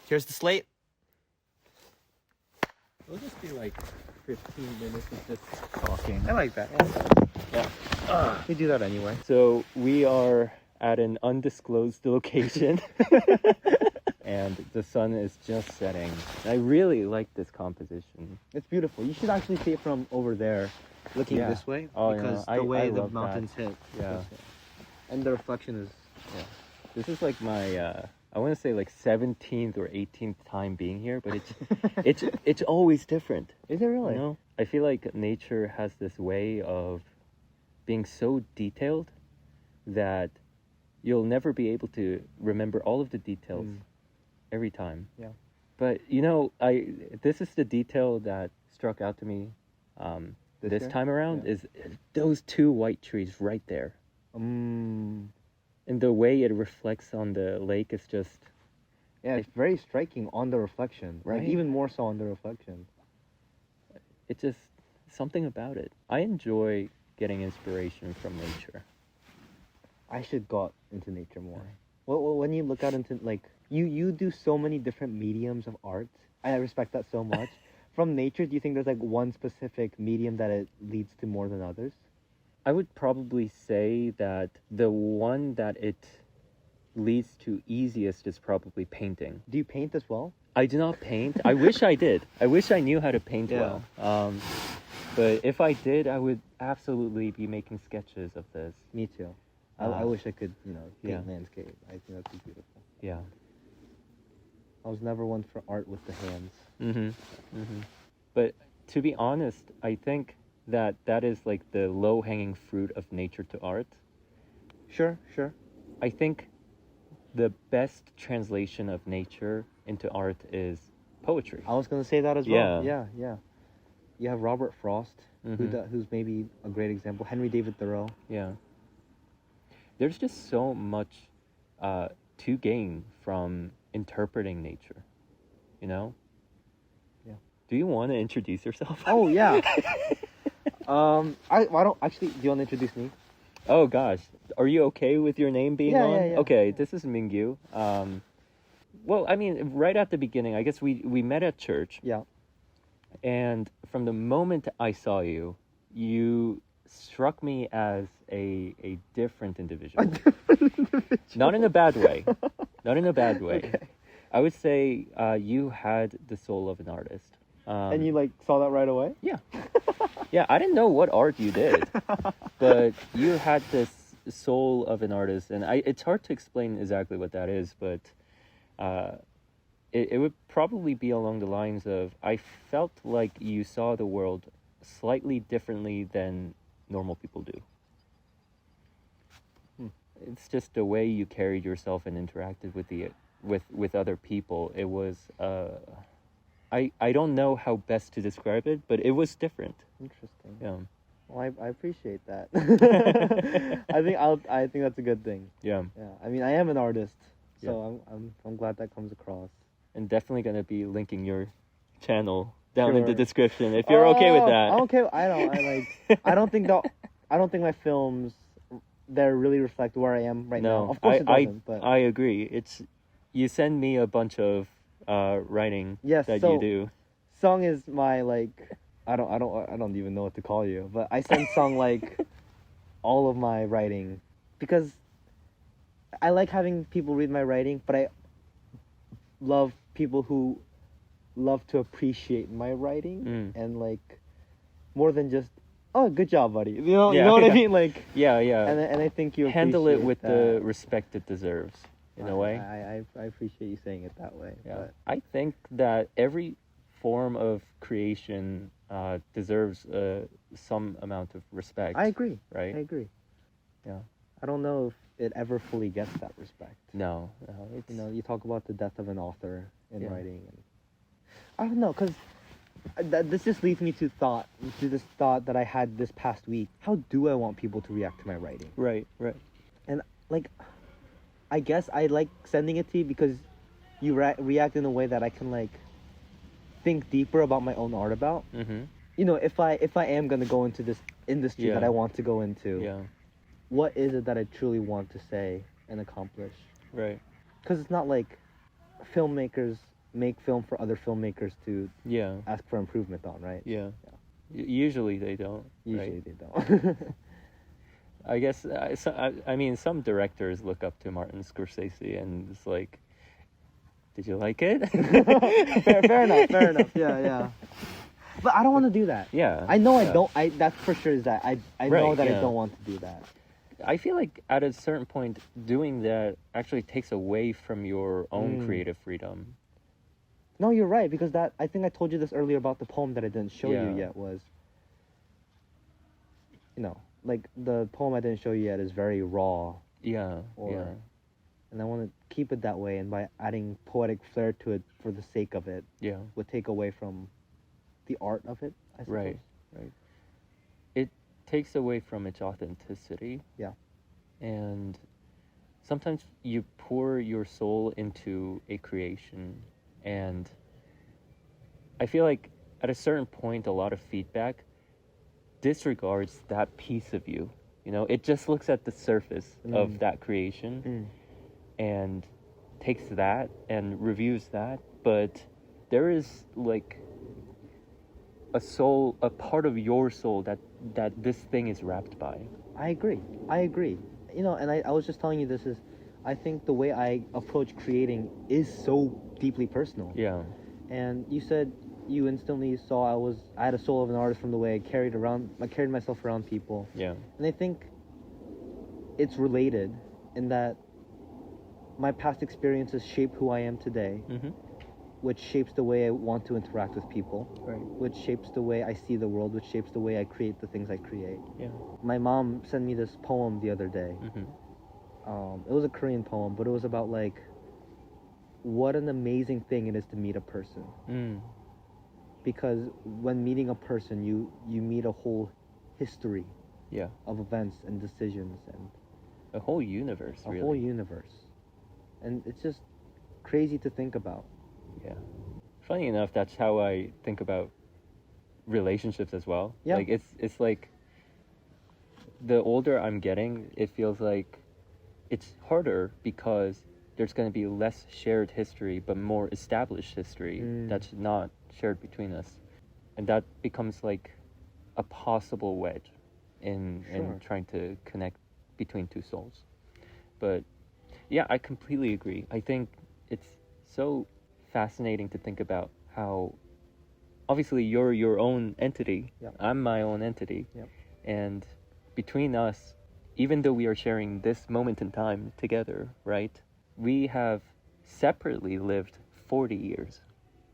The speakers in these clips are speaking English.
Here's the slate. It'll just be like 15 minutes of just talking. I like that. Yeah. We do that anyway. So we are at an undisclosed location. And the sun is just setting. I really like this composition. It's beautiful. You should actually see it from over there, looking Yeah. this way, Oh, because yeah. the way I the love mountains hit. Yeah. And the reflection is. Yeah. This is like my I want to say like 17th or 18th time being here, but it's always different. Is it really? You know? I feel like nature has this way of being so detailed that you'll never be able to remember all of the details every time. Yeah. But this is the detail that struck out to me this year? time around Yeah. is those two white trees right there. And the way it reflects on the lake is just Yeah, it's very striking on the reflection. Right. Like, even more so on the reflection. it's just something about it. I enjoy getting inspiration from nature. I should go out into nature more. Well, when you look out into, like, you do so many different mediums of art. I respect that so much. From nature, do you think there's like one specific medium that it leads to more than others? I would probably say that the one that it leads to easiest is probably painting. Do you paint as well? I do not paint. I wish I did. I wish I knew how to paint Yeah. well. But if I did, I would absolutely be making sketches of this. Me too. I Ah. wish I could, paint Yeah. landscape. I think that'd be beautiful. Yeah. I was never one for art with the hands. But to be honest, I think that is like the low-hanging fruit of nature to art. Sure. I think the best translation of nature into art is poetry. I was gonna say that as well. Yeah. You have Robert Frost, who's maybe a great example. Henry David Thoreau. Yeah. There's just so much to gain from interpreting nature, you know? Yeah. Do you want to introduce yourself? Oh yeah. Why don't actually? Do you want to introduce me? Oh gosh, are you okay with your name being Yeah, on? yeah. Okay, this is Mingyu. Well, I mean, right at the beginning, I guess we met at church, Yeah. and from the moment I saw you, you struck me as a different individual. Not in a bad way. Not in a bad way. Okay. I would say you had the soul of an artist. And you like saw that right away? Yeah. Yeah, I didn't know what art you did, but you had this soul of an artist, and it's hard to explain exactly what that is, but it would probably be along the lines of, I felt like you saw the world slightly differently than normal people do. It's just the way you carried yourself and interacted with other people. It was I don't know how best to describe it, but it was different. Interesting. Yeah. Well, I appreciate that. I think that's a good thing. Yeah. Yeah. I mean, I am an artist, so I'm glad that comes across. And definitely gonna be linking your channel down in the Sure. description if you're okay with that. I'm okay. I don't think my films there really reflect where I am right now. No, Of course it doesn't, but I agree. You send me a bunch of writing Yes, that so- you do. Song is my I don't even know what to call you, but I send Song all of my writing because I like having people read my writing, but I love people who love to appreciate my writing and more than just, oh, good job, buddy. You know what I mean? Yeah. And I think you Handle it appreciate with that. the respect it deserves, in a way. I appreciate you saying it that way. Yeah. But I think that every form of creation deserves some amount of respect. I agree. Right? I agree. Yeah. I don't know if it ever fully gets that respect. No, it's You talk about the death of an author in Yeah. writing. And I don't know, because this just leads me to this thought that I had this past week. How do I want people to react to my writing? right. And I guess I like sending it to you because you react in a way that I can think deeper about my own art about. Mm-hmm. If I am gonna go into this industry Yeah. that I want to go into, Yeah. what is it that I truly want to say and accomplish? Right. Because it's not like filmmakers make film for other filmmakers to Yeah. ask for improvement on, right? Yeah. Usually they don't. Usually right? they don't. I guess I mean some directors look up to Martin Scorsese and it's like, did you like it? fair enough. Fair enough. Yeah, yeah. But I don't want to do that. Yeah. I know yeah. I don't. That for sure is that. I know Right, that I yeah. don't want to do that. I feel like at a certain point, doing that actually takes away from your own creative freedom. No, you're right, because that, I think I told you this earlier about the poem that I didn't show Yeah. you yet was, like the poem I didn't show you yet is very raw, Yeah. Or- yeah. and I want to keep it that way, and by adding poetic flair to it for the sake of it Yeah. would take away from the art of it, I suppose. Right. Right. It takes away from its authenticity. Yeah. And sometimes you pour your soul into a creation, and I feel like at a certain point, a lot of feedback disregards that piece of you. You know, it just looks at the surface of that creation and takes that and reviews that, but there is like a part of your soul that this thing is wrapped by. I agree. And I was just telling you this is, I think the way I approach creating is so deeply personal. Yeah. And you said you instantly saw I had a soul of an artist from the way I carried myself around people. Yeah. And I think it's related in that my past experiences shape who I am today, Mm-hmm. which shapes the way I want to interact with people, Right. which shapes the way I see the world, which shapes the way I create the things I create. Yeah. My mom sent me this poem the other day. Mm-hmm. It was a Korean poem, but it was about like what an amazing thing it is to meet a person. Mm. Because when meeting a person, you meet a whole history Yeah. of events and decisions and A whole universe, a really. whole universe. And it's just crazy to think about. Yeah. Funny enough, that's how I think about relationships as well. Yeah. Like it's like the older I'm getting, it feels like it's harder because there's going to be less shared history but more established history that's not shared between us. And that becomes like a possible wedge in Sure. trying to connect between two souls. But yeah, I completely agree. I think it's so fascinating to think about how obviously you're your own entity. Yep. I'm my own entity. Yep. And between us, even though we are sharing this moment in time together, right? We have separately lived 40 years.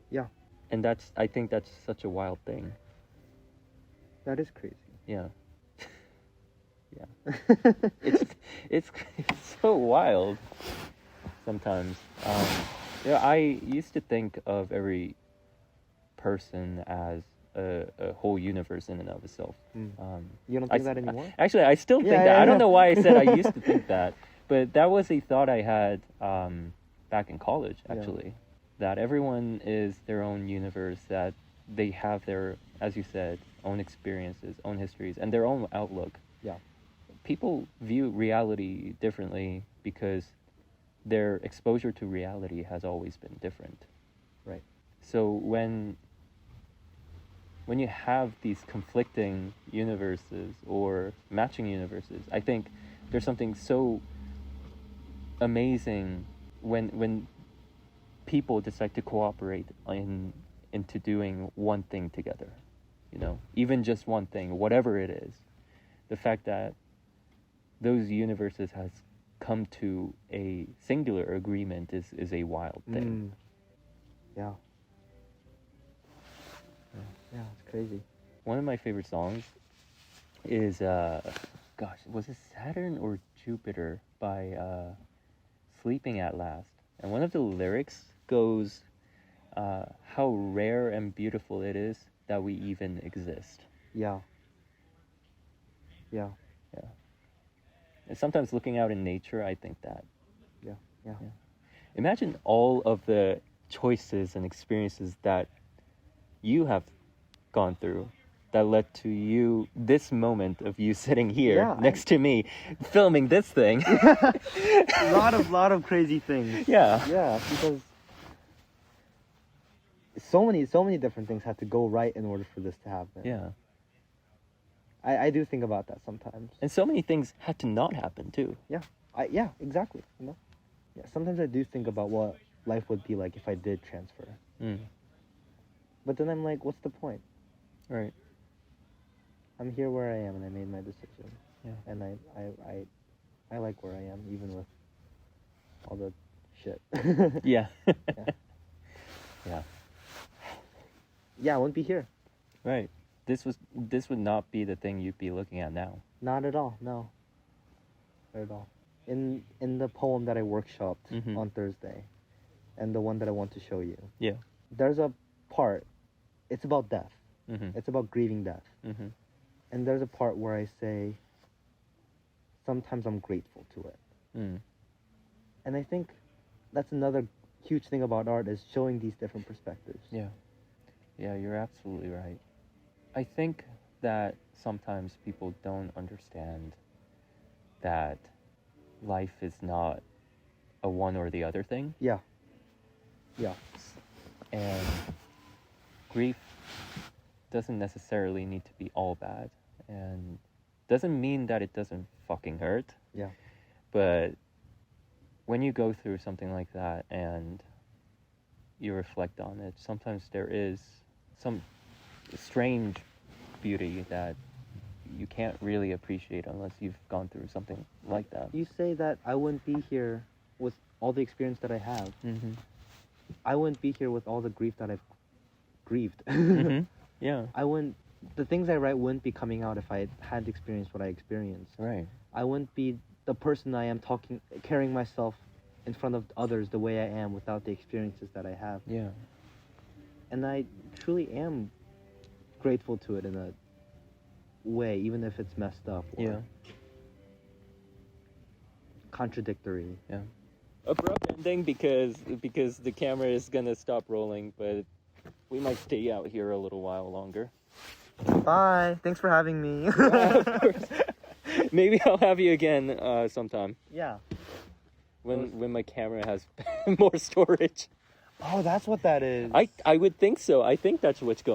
Yeah. And I think that's such a wild thing. That is crazy. Yeah. Yeah. It's so wild sometimes. I used to think of every person as a whole universe in and of itself. You don't I think that s- anymore? Actually, I still think Yeah, that. yeah, I don't yeah. know why I said I used to think that, but that was a thought I had back in college, Yeah. actually. That everyone is their own universe, that they have their, as you said, own experiences, own histories, and their own outlook. Yeah. People view reality differently because their exposure to reality has always been different. Right. So when you have these conflicting universes or matching universes, I think there's something so amazing when people decide to cooperate into doing one thing together. You know, even just one thing, whatever it is. The fact that those universes has come to a singular agreement is a wild thing. Yeah. Yeah, it's crazy. One of my favorite songs is was it Saturn or Jupiter by Sleeping at Last. And one of the lyrics goes, how rare and beautiful it is that we even exist. Yeah. Yeah. And sometimes looking out in nature, I think that. Yeah. Imagine all of the choices and experiences that you have gone through that led to you, this moment of you sitting here Yeah, next to me, filming this thing. lot of crazy things. Yeah. Yeah, because so many different things had to go right in order for this to happen. Yeah. I do think about that sometimes. And so many things had to not happen too. Yeah, exactly. You know, yeah. Sometimes I do think about what life would be like if I did transfer. Mm. But then I'm like, what's the point? Right. I'm here where I am, and I made my decision. Yeah. And I like where I am, even with all the shit. Yeah. Yeah. Yeah. Yeah, I wouldn't be here. Right. This would not be the thing you'd be looking at now. Not at all. No. Not at all. In the poem that I workshopped Mhm. on Thursday, and the one that I want to show you, Yeah. there's a part. It's about death. Mhm. It's about grieving death. Mhm. And there's a part where I say, sometimes I'm grateful to it. Mm. And I think that's another huge thing about art, is showing these different perspectives. Yeah. Yeah, you're absolutely right. I think that sometimes people don't understand that life is not a one or the other thing. Yeah. Yeah. And grief doesn't necessarily need to be all bad, and doesn't mean that it doesn't fucking hurt. Yeah. But when you go through something like that and you reflect on it, sometimes there is some strange beauty that you can't really appreciate unless you've gone through something like that. You say that I wouldn't be here with all the experience that I have. Mm-hmm. I wouldn't be here with all the grief that I've grieved. Mm-hmm. Yeah. The things I write wouldn't be coming out if I had experienced what I experienced. Right. I wouldn't be the person I am carrying myself in front of others the way I am without the experiences that I have. Yeah. And I truly am grateful to it in a way, even if it's messed up or Yeah. contradictory. Yeah. Abrupt ending because the camera is gonna stop rolling, but we might stay out here a little while longer. Bye. Thanks for having me. Of course. Maybe I'll have you again sometime Yeah. when my camera has more storage. Oh, that's what that is. I would think so. I think that's what's going